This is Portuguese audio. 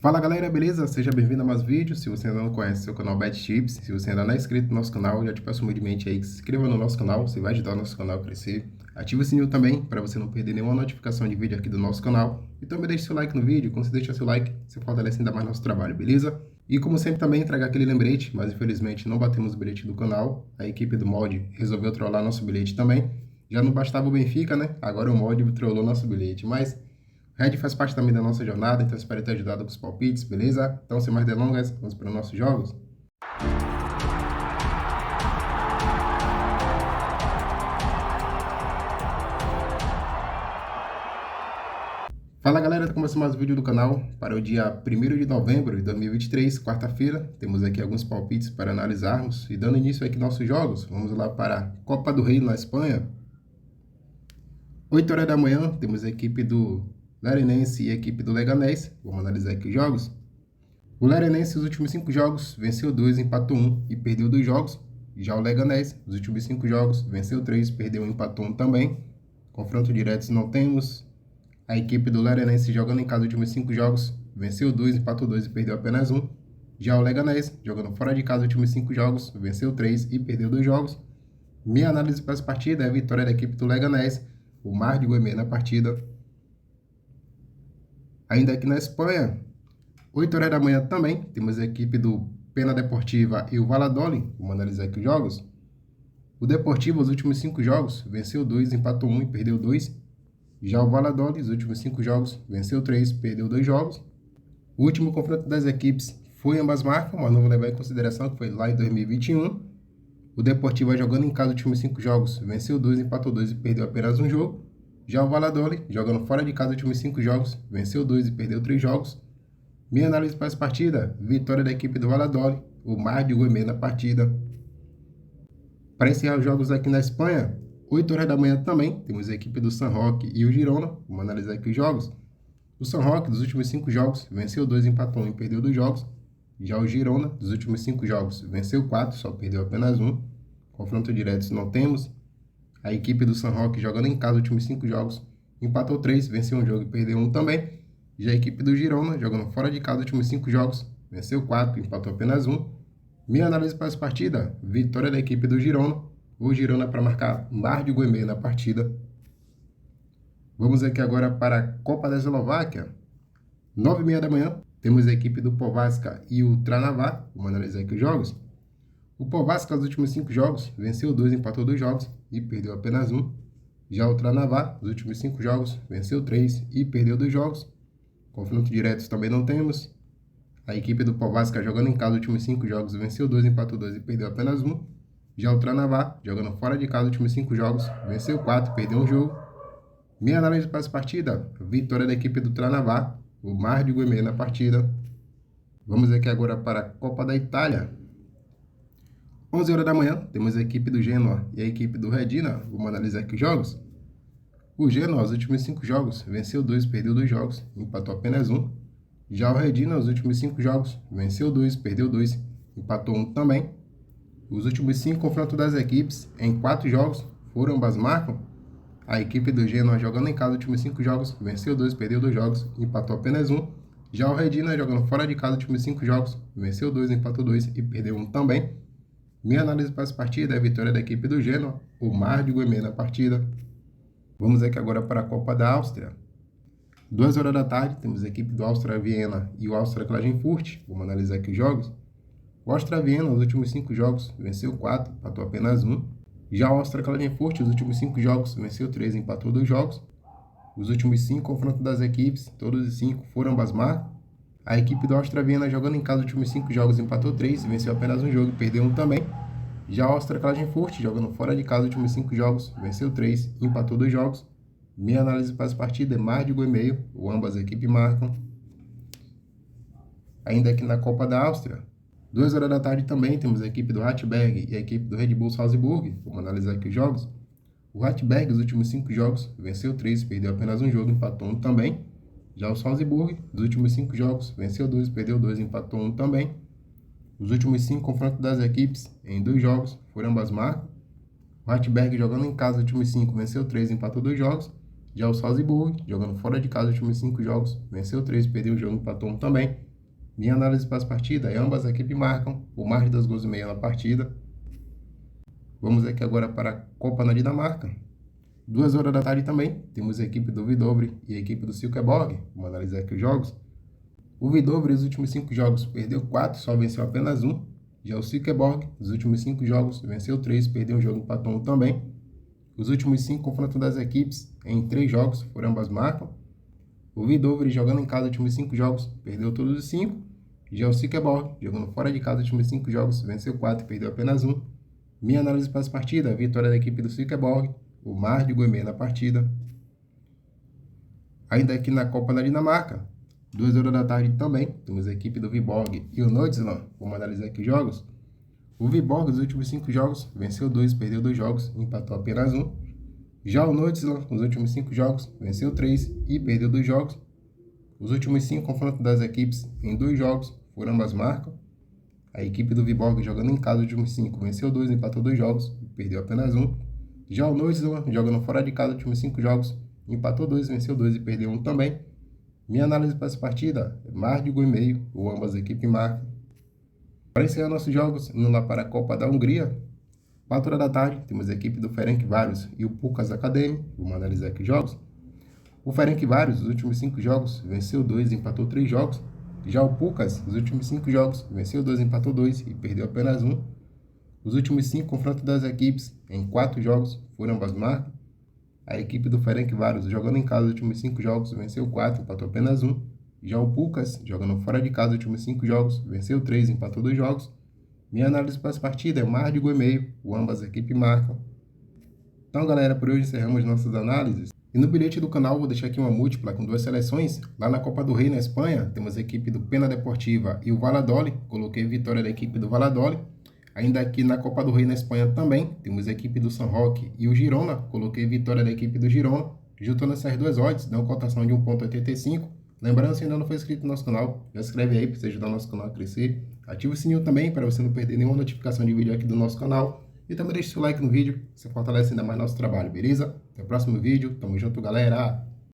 Fala galera, beleza? Seja bem-vindo a mais vídeos. Se você ainda não conhece o canal Bet Tips, se você ainda não é inscrito no nosso canal, já te peço humildemente aí que se inscreva no nosso canal, você vai ajudar o nosso canal a crescer. Ative o sininho também para você não perder nenhuma notificação de vídeo aqui do nosso canal. E também deixe seu like no vídeo, quando você deixar seu like, você fortalece ainda mais nosso trabalho, beleza? E como sempre também entregar aquele lembrete, mas infelizmente não batemos o bilhete do canal. A equipe do Mod resolveu trollar nosso bilhete também. Já não bastava o Benfica, né? Agora o Mod trollou nosso bilhete, mas Red faz parte também da nossa jornada, então espero ter ajudado com os palpites, beleza? Então, sem mais delongas, vamos para os nossos jogos. Fala galera, tá começando mais um vídeo do canal para o dia 1º de novembro de 2023, quarta-feira. Temos aqui alguns palpites para analisarmos e dando início aqui aos nossos jogos. Vamos lá para a Copa do Rei na Espanha. 8 horas da manhã, temos a equipe do Larenense e a equipe do Leganés. Vamos analisar aqui os jogos. O Larenense, os últimos 5 jogos, venceu 2, empatou 1 e perdeu 2 jogos. Já o Leganés, os últimos 5 jogos, venceu 3, perdeu 1 e empatou 1 também. Confronto diretos não temos. A equipe do Larenense jogando em casa os últimos 5 jogos, venceu 2, empatou 2 e perdeu apenas 1. Já o Leganés, jogando fora de casa os últimos 5 jogos, venceu 3 e perdeu 2 jogos. Minha análise para essa partida é a vitória da equipe do Leganés, o Mar de Goemé na partida. Ainda aqui na Espanha, 8 horas da manhã também, temos a equipe do Pena Deportiva e o Valladolid. Vamos analisar aqui os jogos. O Deportivo, os últimos 5 jogos, venceu 2, empatou 1 e perdeu 2. Já o Valladolid, os últimos 5 jogos, venceu 3, perdeu 2 jogos. O último confronto das equipes foi ambas marcas, mas não vou levar em consideração que foi lá em 2021. O Deportivo jogando em casa os últimos 5 jogos, venceu 2, empatou 2 e perdeu apenas 1 jogo. Já o Valladolid, jogando fora de casa os últimos 5 jogos, venceu 2 e perdeu 3 jogos. Minha análise para essa partida, vitória da equipe do Valladolid, o Mar de Goemé na partida. Para encerrar os jogos aqui na Espanha, 8 horas da manhã também, temos a equipe do San Roque e o Girona. Vamos analisar aqui os jogos. O San Roque, dos últimos 5 jogos, venceu 2, empatou 1 e perdeu 2 jogos. Já o Girona, dos últimos 5 jogos, venceu 4, só perdeu apenas 1. Confronto diretos não temos. A equipe do San Roque jogando em casa os últimos 5 jogos, empatou 3, venceu 1 jogo e perdeu 1 também. Já a equipe do Girona, jogando fora de casa os últimos 5 jogos, venceu 4, empatou apenas 1. Minha análise para essa partida, vitória da equipe do Girona. O Girona para marcar Mar de Goemé na partida. Vamos aqui agora para a Copa da Eslováquia. 9h30 da manhã, temos a equipe do Povazka e o Trnava. Vamos analisar aqui os jogos. O Povazka, nos últimos 5 jogos, venceu 2, empatou 2 jogos e perdeu apenas 1. Já o Trnava, nos últimos 5 jogos, venceu 3 e perdeu 2 jogos. Confronto diretos também não temos. A equipe do Povazka jogando em casa os últimos 5 jogos, venceu 2, empatou 2 e perdeu apenas 1. Já o Trnava, jogando fora de casa os últimos 5 jogos, venceu 4, perdeu 1 jogo. Minha análise para essa partida, vitória da equipe do Trnava, o Mar de Goemé na partida. Vamos aqui agora para a Copa da Itália. 11 horas da manhã, temos a equipe do Genoa e a equipe do Reggina. Vamos analisar aqui os jogos. O Genoa, os últimos 5 jogos, venceu 2, perdeu 2 jogos, empatou apenas 1. Já o Reggina, os últimos 5 jogos, venceu 2, perdeu 2, empatou 1 também. Os últimos 5 confrontos das equipes, em 4 jogos, foram ambas marcam. A equipe do Genoa, jogando em casa os últimos 5 jogos, venceu 2, perdeu 2 jogos, empatou apenas 1. Já o Reggina, jogando fora de casa os últimos 5 jogos, venceu 2, empatou 2 e perdeu 1 também. Minha análise para essa partida é a vitória da equipe do Genoa, o Mar de Goemé na partida. Vamos aqui agora para a Copa da Áustria. 2 horas da tarde, temos a equipe do Austria Viena e o Austria Klagenfurt. Vamos analisar aqui os jogos. O Austria Viena, nos últimos 5 jogos, venceu 4, empatou apenas 1. Já o Austria Klagenfurt, nos últimos 5 jogos, venceu 3, empatou 2 jogos. Os últimos 5 confrontos das equipes, todos os 5 foram ambas marcas. A equipe do Austria Viena, jogando em casa os últimos 5 jogos, empatou 3, venceu apenas 1 jogo e perdeu 1 também. Já o Austria Klagenfurt, jogando fora de casa os últimos 5 jogos, venceu 3, empatou 2 jogos. Minha análise para essa partida é Mar de Goemé, ou ambas equipes marcam. Ainda aqui na Copa da Áustria, 2 horas da tarde também temos a equipe do Ratberg e a equipe do Red Bull Salzburg. Vamos analisar aqui os jogos. O Ratberg, os últimos 5 jogos, venceu 3, perdeu apenas 1 jogo, empatou 1 também. Já o Salzburg, dos últimos 5 jogos, venceu 2, perdeu 2, empatou 1 também. Os últimos 5 confrontos das equipes, em 2 jogos, foram ambas marcas. O Ratberg, jogando em casa os últimos 5, venceu 3, empatou 2 jogos. Já o Salzburg, jogando fora de casa os últimos 5 jogos, venceu 3, perdeu 1 jogo, empatou 1 também. Minha análise para as partidas, ambas as equipes marcam por mais de 2 gols e meio na partida. Vamos aqui agora para a Copa na Dinamarca. 2 horas da tarde também, temos a equipe do Hvidovre e a equipe do Silkeborg. Vamos analisar aqui os jogos. O Hvidovre, os últimos 5 jogos, perdeu 4, só venceu apenas 1. Já o Silkeborg, os últimos 5 jogos, venceu 3, perdeu um jogo, empatou 1 também. Os últimos 5 confrontos das equipes, em 3 jogos, por ambas marcam. O Hvidovre, jogando em casa os últimos 5 jogos, perdeu todos os 5. Já o Silkeborg, jogando fora de casa os últimos 5 jogos, venceu 4 e perdeu apenas 1. Minha análise para as partidas, a vitória da equipe do Silkeborg, o mais de gol e meio na partida. Ainda aqui na Copa da Dinamarca, 2 horas da tarde também, temos a equipe do Viborg e o Nordsjælland. Vamos analisar aqui os jogos. O Viborg, os últimos 5 jogos, venceu 2, perdeu 2 jogos, empatou apenas 1. Já o Nordsjælland, nos últimos 5 jogos, venceu 3 e perdeu 2 jogos. Os últimos 5 confrontos das equipes em 2 jogos, por ambas marcam. A equipe do Viborg, jogando em casa os últimos 5, venceu 2, empatou 2 jogos e perdeu apenas 1. Já o Nordsjælland, jogando fora de casa os últimos 5 jogos, empatou 2, venceu 2 e perdeu 1 também. Minha análise para essa partida é mais de gol e meio, ou ambas as equipes marcam. Para encerrar nossos jogos, indo lá para a Copa da Hungria, 4 horas da tarde, temos a equipe do Ferencváros e o Pukas Academy. Vamos analisar aqui os jogos. O Ferencváros, os últimos 5 jogos, venceu 2, empatou 3 jogos. Já o Pukas, os últimos 5 jogos, venceu 2, empatou 2 e perdeu apenas 1. Os últimos 5 confrontos das equipes em 4 jogos, foram ambas marcas. A equipe do Ferencváros, jogando em casa os últimos 5 jogos, venceu 4, empatou apenas 1. Já o Pukas, jogando fora de casa os últimos 5 jogos, venceu 3, empatou 2 jogos. Minha análise para essa partida é mais de gol e meio, ou ambas as equipes marcam. Então, galera, por hoje encerramos nossas análises. E no bilhete do canal vou deixar aqui uma múltipla com 2 seleções. Lá na Copa do Rei, na Espanha, temos a equipe do Pena Deportiva e o Valladolid. Coloquei vitória da equipe do Valladolid. Ainda aqui na Copa do Rei, na Espanha também, temos a equipe do San Roque e o Girona. Coloquei vitória da equipe do Girona. Juntando essas 2 odds, dá uma cotação de 1,85. Lembrando, se ainda não for inscrito no nosso canal, já se inscreve aí para você ajudar o nosso canal a crescer. Ativa o sininho também para você não perder nenhuma notificação de vídeo aqui do nosso canal. E também deixe seu like no vídeo, você fortalece ainda mais nosso trabalho, beleza? Até o próximo vídeo, tamo junto, galera!